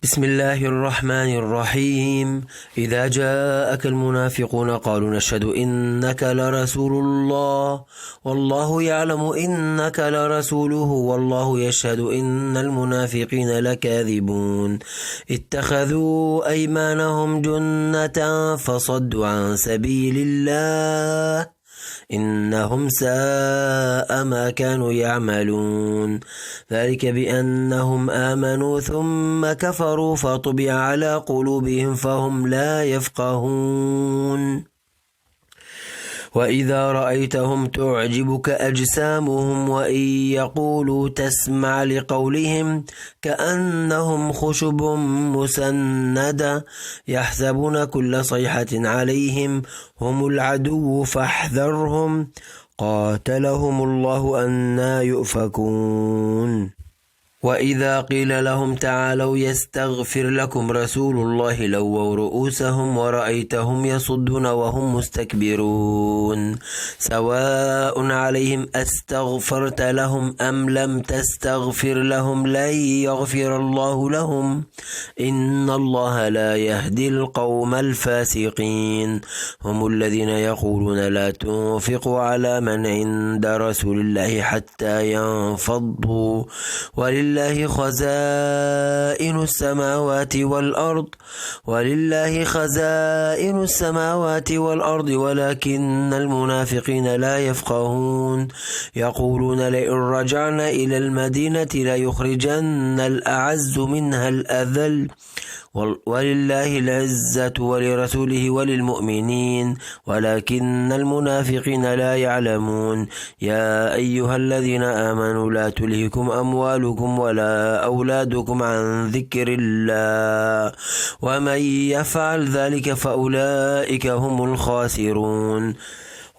بسم الله الرحمن الرحيم. إذا جاءك المنافقون قالوا نشهد إنك لرسول الله والله يعلم إنك لرسوله والله يشهد إن المنافقين لكاذبون. اتخذوا أيمانهم جنة فصدوا عن سبيل الله إنهم ساء ما كانوا يعملون. ذلك بأنهم آمنوا ثم كفروا فطبع على قلوبهم فهم لا يفقهون. وإذا رأيتهم تعجبك أجسامهم وإن يقولوا تسمع لقولهم كأنهم خشب مسندة يحسبون كل صيحة عليهم هم العدو فاحذرهم قاتلهم الله أنى يؤفكون. وإذا قيل لهم تعالوا يستغفر لكم رسول الله لووا رؤوسهم ورأيتهم يصدون وهم مستكبرون. سواء عليهم أستغفرت لهم أم لم تستغفر لهم لن يغفر الله لهم إن الله لا يهدي القوم الفاسقين. هم الذين يقولون لا تنفقوا على من عند رسول الله حتى ينفضوا ولله خزائن السماوات والأرض ولكن المنافقين لا يفقهون. يقولون لئن رجعنا إلى المدينة ليخرجن الأعز منها الأذل ولله العزة ولرسوله وللمؤمنين ولكن المنافقين لا يعلمون. يا أيها الذين آمنوا لا تلهكم أموالكم ولا أولادكم عن ذكر الله ومن يفعل ذلك فأولئك هم الخاسرون.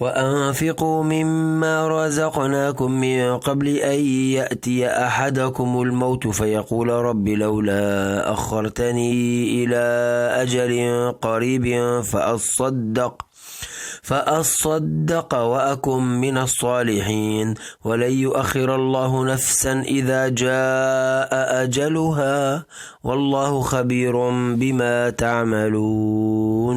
وأنفقوا مما رزقناكم من قبل أن يأتي أحدكم الموت فيقول رب لولا أخرتني إلى أجل قريب فأصدق وأكن من الصالحين ولن يؤخر الله نفسا إذا جاء أجلها والله خبير بما تعملون.